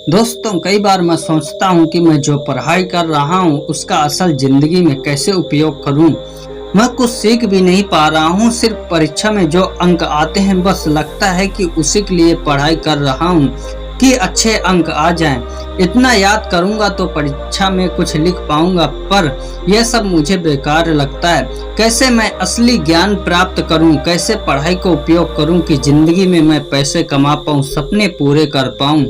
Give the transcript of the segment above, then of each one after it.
दोस्तों, कई बार मैं सोचता हूँ कि मैं जो पढ़ाई कर रहा हूँ उसका असल जिंदगी में कैसे उपयोग करूँ। मैं कुछ सीख भी नहीं पा रहा हूँ, सिर्फ परीक्षा में जो अंक आते हैं बस लगता है कि उसी के लिए पढ़ाई कर रहा हूँ कि अच्छे अंक आ जाएं। इतना याद करूँगा तो परीक्षा में कुछ लिख पाऊंगा, पर यह सब मुझे बेकार लगता है। कैसे मैं असली ज्ञान प्राप्त करूँ, कैसे पढ़ाई को उपयोग करूँ कि जिंदगी में मैं पैसे कमा पाऊँ, सपने पूरे कर पाऊँ।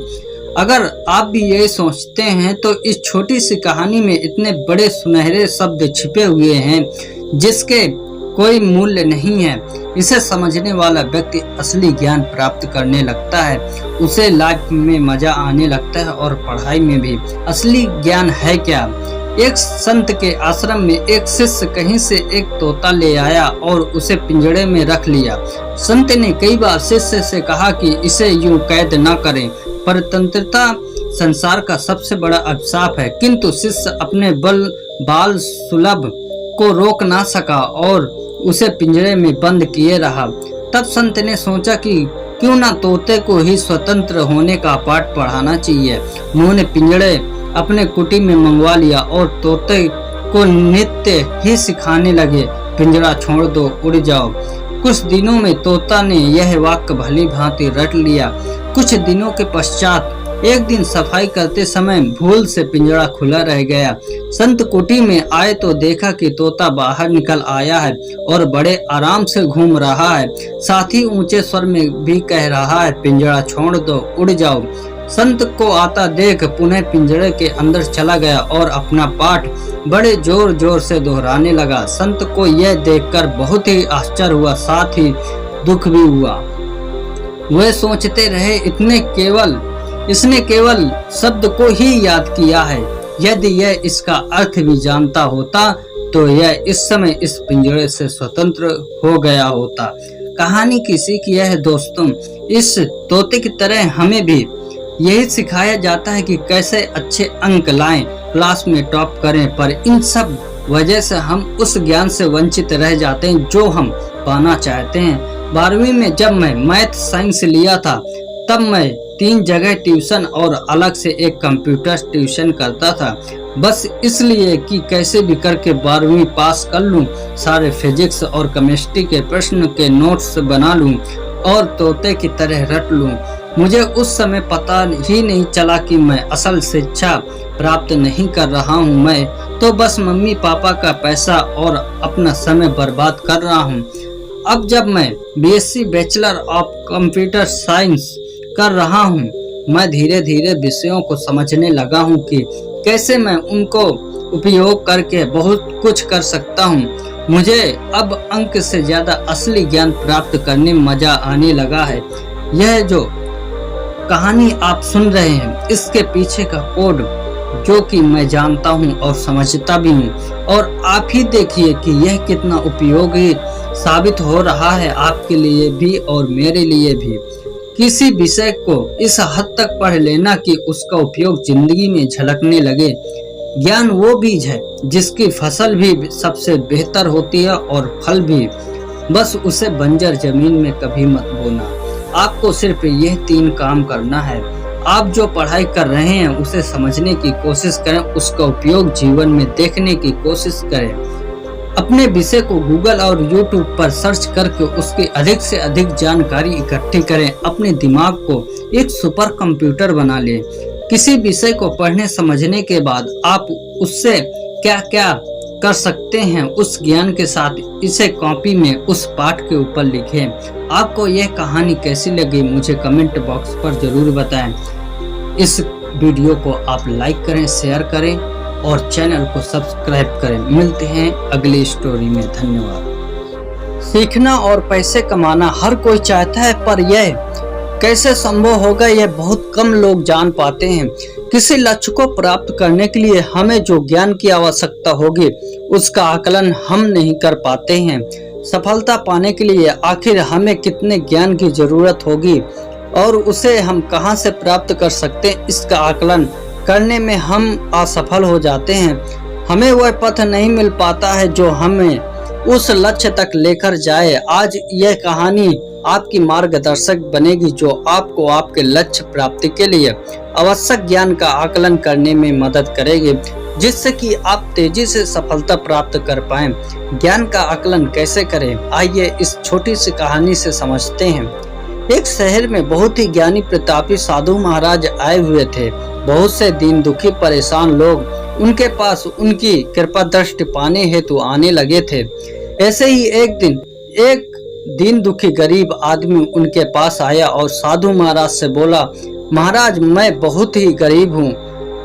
अगर आप भी ये सोचते हैं तो इस छोटी सी कहानी में इतने बड़े सुनहरे शब्द छिपे हुए हैं जिसके कोई मूल्य नहीं है। इसे समझने वाला व्यक्ति असली ज्ञान प्राप्त करने लगता है, उसे लाइफ में मजा आने लगता है और पढ़ाई में भी। असली ज्ञान है क्या? एक संत के आश्रम में एक शिष्य कहीं से एक तोता ले आया और उसे पिंजड़े में रख लिया। संत ने कई बार शिष्य से कहा कि इसे यूं कैद न करें, परतंत्रता संसार का सबसे बड़ा अभिशाप है, किंतु शिष्य अपने बाल सुलभ को रोक ना सका और उसे पिंजरे में बंद किए रहा। तब संत ने सोचा कि क्यों ना तोते को ही स्वतंत्र होने का पाठ पढ़ाना चाहिए। उन्होंने पिंजरे अपने कुटी में मंगवा लिया और तोते को नित्य ही सिखाने लगे, पिंजरा छोड़ दो, उड़ जाओ। कुछ दिनों में तोता ने यह वाक्य भली भांति रट लिया। कुछ दिनों के पश्चात एक दिन सफाई करते समय भूल से पिंजरा खुला रह गया। संत कुटी में आए तो देखा कि तोता बाहर निकल आया है और बड़े आराम से घूम रहा है, साथ ही ऊंचे स्वर में भी कह रहा है, पिंजरा छोड़ दो, उड़ जाओ। संत को आता देख पुनः पिंजरे के अंदर चला गया और अपना पाठ बड़े जोर जोर से दोहराने लगा। संत को यह देखकर बहुत ही आश्चर्य हुआ, साथ ही दुख भी हुआ। वे सोचते रहे, इसने केवल शब्द को ही याद किया है। यदि यह इसका अर्थ भी जानता होता तो यह इस समय इस पिंजरे से स्वतंत्र हो गया होता। कहानी की सीख यह है दोस्तों, इस तोते की तरह हमें भी यही सिखाया जाता है कि कैसे अच्छे अंक लाएं, क्लास में टॉप करें, पर इन सब वजह से हम उस ज्ञान से वंचित रह जाते हैं जो हम पाना चाहते हैं। 12वीं में जब मैं मैथ साइंस लिया था तब मैं 3 जगह ट्यूशन और अलग से एक कंप्यूटर ट्यूशन करता था, बस इसलिए कि कैसे भी करके 12वीं पास कर लूं, सारे फिजिक्स और केमिस्ट्री के प्रश्न के नोट्स बना लूं और तोते की तरह रट लूं। मुझे उस समय पता ही नहीं चला कि मैं असल शिक्षा प्राप्त नहीं कर रहा हूं, मैं तो बस मम्मी पापा का पैसा और अपना समय बर्बाद कर रहा हूं। अब जब मैं BSc bachelor of computer science कर रहा हूं, मैं धीरे धीरे विषयों को समझने लगा हूं कि कैसे मैं उनको उपयोग करके बहुत कुछ कर सकता हूं। मुझे अब अंक से ज्यादा असली ज्ञान प्राप्त करने में मजा आने लगा है। यह जो कहानी आप सुन रहे हैं, इसके पीछे का कोड जो कि मैं जानता हूं और समझता भी हूं, और आप ही देखिए कि यह कितना उपयोगी साबित हो रहा है आपके लिए भी और मेरे लिए भी। किसी विषय को इस हद तक पढ़ लेना कि उसका उपयोग जिंदगी में झलकने लगे। ज्ञान वो बीज है जिसकी फसल भी सबसे बेहतर होती है और फल भी, बस उसे बंजर जमीन में कभी मत बोना। आपको सिर्फ यह 3 काम करना है। आप जो पढ़ाई कर रहे हैं उसे समझने की कोशिश करें, उसका उपयोग जीवन में देखने की कोशिश करें। अपने विषय को गूगल और यूट्यूब पर सर्च करके उसकी अधिक से अधिक जानकारी इकट्ठी करें। अपने दिमाग को एक सुपर कंप्यूटर बना लें। किसी विषय को पढ़ने समझने के बाद आप उससे क्या क्या कर सकते हैं, उस ज्ञान के साथ इसे कॉपी में उस पाठ के ऊपर लिखें। आपको यह कहानी कैसी लगी मुझे कमेंट बॉक्स पर जरूर बताएं। इस वीडियो को आप लाइक करें, शेयर करें और चैनल को सब्सक्राइब करें। मिलते हैं अगली स्टोरी में। धन्यवाद। सीखना और पैसे कमाना हर कोई चाहता है, पर यह कैसे संभव होगा यह बहुत कम लोग जान पाते हैं। किसी लक्ष्य को प्राप्त करने के लिए हमें जो ज्ञान की आवश्यकता होगी उसका आकलन हम नहीं कर पाते हैं। सफलता पाने के लिए आखिर हमें कितने ज्ञान की जरूरत होगी और उसे हम कहां से प्राप्त कर सकते हैं, इसका आकलन करने में हम असफल हो जाते हैं। हमें वह पथ नहीं मिल पाता है जो हमें उस लक्ष्य तक लेकर जाए। आज यह कहानी आपकी मार्गदर्शक बनेगी, जो आपको आपके लक्ष्य प्राप्ति के लिए आवश्यक ज्ञान का आकलन करने में मदद करेगी, जिससे कि आप तेजी से सफलता प्राप्त कर पाएं। ज्ञान का आकलन कैसे करें, आइए इस छोटी सी कहानी से समझते हैं। एक शहर में बहुत ही ज्ञानी प्रतापी साधु महाराज आए हुए थे। बहुत से दीन दुखी परेशान लोग उनके पास उनकी कृपा दृष्टि पाने हेतु आने लगे थे। ऐसे ही एक दिन एक दीन दुखी गरीब आदमी उनके पास आया और साधु महाराज से बोला, महाराज मैं बहुत ही गरीब हूँ,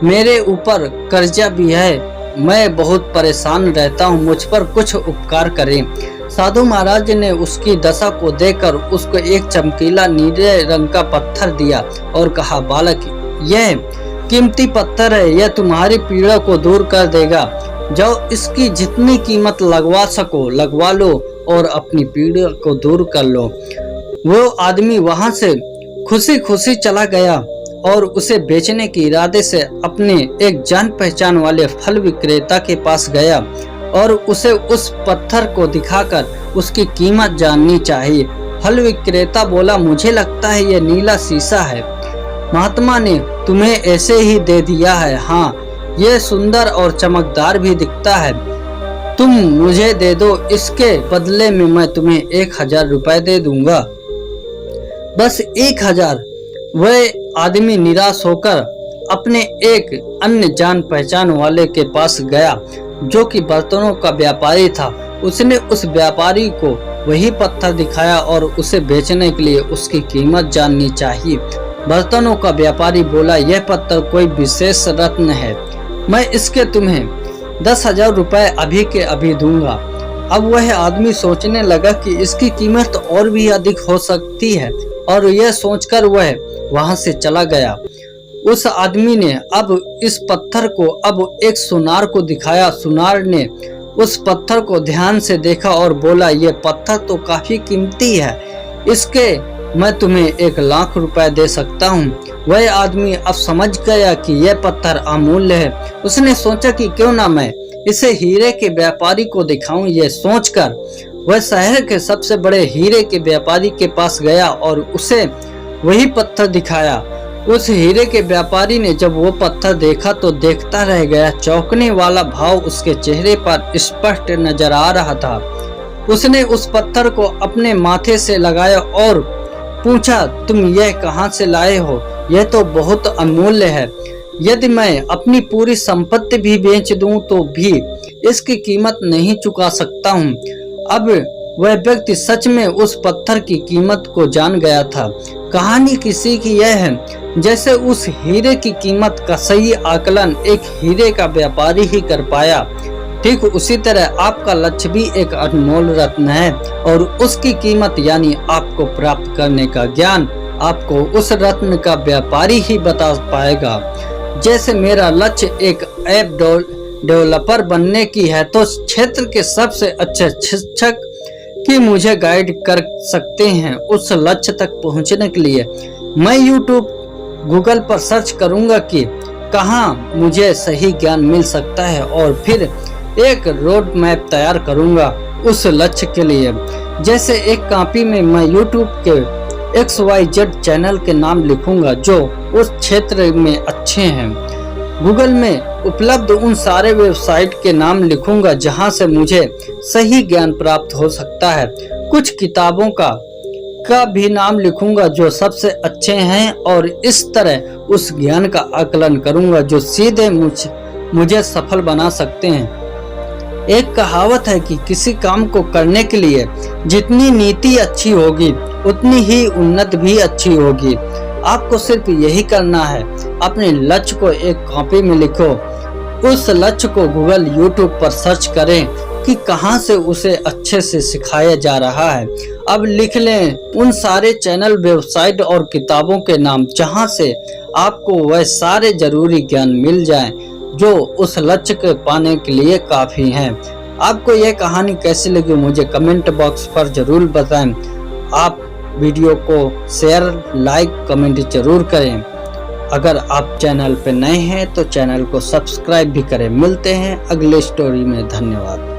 मेरे ऊपर कर्जा भी है, मैं बहुत परेशान रहता हूँ, मुझ पर कुछ उपकार करें। साधु महाराज ने उसकी दशा को देखकर उसको एक चमकीला नीले रंग का पत्थर दिया और कहा, बालक यह कीमती पत्थर है, यह तुम्हारी पीड़ा को दूर कर देगा, जाओ इसकी जितनी कीमत लगवा सको लगवा लो और अपनी पीड़ा को दूर कर लो। वो आदमी वहां से खुशी खुशी चला गया और उसे बेचने के इरादे से अपने एक जान पहचान वाले फल विक्रेता के पास गया और उसे उस पत्थर को दिखाकर उसकी कीमत जाननी चाहिए। फल विक्रेता बोला, मुझे लगता है यह नीला शीशा है, महात्मा ने तुम्हें ऐसे ही दे दिया है। हाँ, यह सुंदर और चमकदार भी दिखता है, तुम मुझे दे दो, इसके बदले में मैं तुम्हें 1000 रुपए दे दूंगा। बस 1000। वह आदमी निराश होकर अपने एक अन्य जान पहचान वाले के पास गया जो कि बर्तनों का व्यापारी था। उसने उस व्यापारी को वही पत्थर दिखाया और उसे बेचने के लिए उसकी कीमत जाननी चाहिए। बर्तनों का व्यापारी बोला, यह पत्थर कोई विशेष रत्न है, मैं इसके तुम्हें 10,000 रुपए अभी के अभी दूंगा। अब वह आदमी सोचने लगा कि इसकी कीमत और भी अधिक हो सकती है और यह सोचकर वह वहां से चला गया। उस आदमी ने अब इस पत्थर को अब एक सुनार को दिखाया। सुनार ने उस पत्थर को ध्यान से देखा और बोला, यह पत्थर तो काफी कीमती है, इसके मैं तुम्हें 1 लाख रुपए दे सकता हूँ। वह आदमी अब समझ गया कि यह पत्थर अमूल्य है। उसने सोचा कि क्यों ना मैं इसे हीरे के व्यापारी को दिखाऊं। यह सोचकर वह शहर के सबसे बड़े हीरे के व्यापारी के पास गया और उसे वही पत्थर दिखाया। उस हीरे के व्यापारी ने जब वो पत्थर देखा तो देखता रह गया। चौंकने वाला भाव उसके चेहरे पर स्पष्ट नजर आ रहा था। उसने उस पत्थर को अपने माथे से लगाया और पूछा, तुम यह कहाँ से लाए हो? यह तो बहुत अमूल्य है, यदि मैं अपनी पूरी संपत्ति भी बेच दूं तो भी इसकी कीमत नहीं चुका सकता हूँ। अब वह व्यक्ति सच में उस पत्थर की कीमत को जान गया था। कहानी की सीख यह है, जैसे उस हीरे की कीमत का सही आकलन एक हीरे का व्यापारी ही कर पाया, ठीक उसी तरह आपका लक्ष्य भी एक अनमोल रत्न है और उसकी कीमत यानी आपको प्राप्त करने का ज्ञान आपको उस रत्न का व्यापारी ही बता पाएगा। जैसे मेरा लक्ष्य एक ऐप डेवलपर बनने की है तो क्षेत्र के सबसे अच्छे शिक्षक की मुझे गाइड कर सकते हैं। उस लक्ष्य तक पहुंचने के लिए मैं YouTube, गूगल पर सर्च करूंगा कि कहाँ मुझे सही ज्ञान मिल सकता है और फिर एक रोड मैप तैयार करूंगा उस लक्ष्य के लिए। जैसे एक कॉपी में मैं YouTube के XYZ चैनल के नाम लिखूंगा जो उस क्षेत्र में अच्छे हैं। गूगल में उपलब्ध उन सारे वेबसाइट के नाम लिखूंगा जहां से मुझे सही ज्ञान प्राप्त हो सकता है। कुछ किताबों का भी नाम लिखूंगा जो सबसे अच्छे हैं और इस तरह उस ज्ञान का आकलन करूंगा जो सीधे मुझे सफल बना सकते हैं। एक कहावत है कि किसी काम को करने के लिए जितनी नीति अच्छी होगी उतनी ही उन्नति भी अच्छी होगी। आपको सिर्फ यही करना है, अपने लक्ष्य को एक कॉपी में लिखो, उस लक्ष्य को गूगल, YouTube पर सर्च करें कि कहां से उसे अच्छे से सिखाया जा रहा है। अब लिख लें उन सारे चैनल, वेबसाइट और किताबों के नाम जहां से आपको वह सारे जरूरी ज्ञान मिल जाएं जो उस लक्ष्य को पाने के लिए काफी हैं। आपको यह कहानी कैसी लगी मुझे कमेंट बॉक्स पर जरूर बताएं। आप वीडियो को शेयर, लाइक, कमेंट जरूर करें। अगर आप चैनल पर नए हैं तो चैनल को सब्सक्राइब भी करें। मिलते हैं अगले स्टोरी में। धन्यवाद।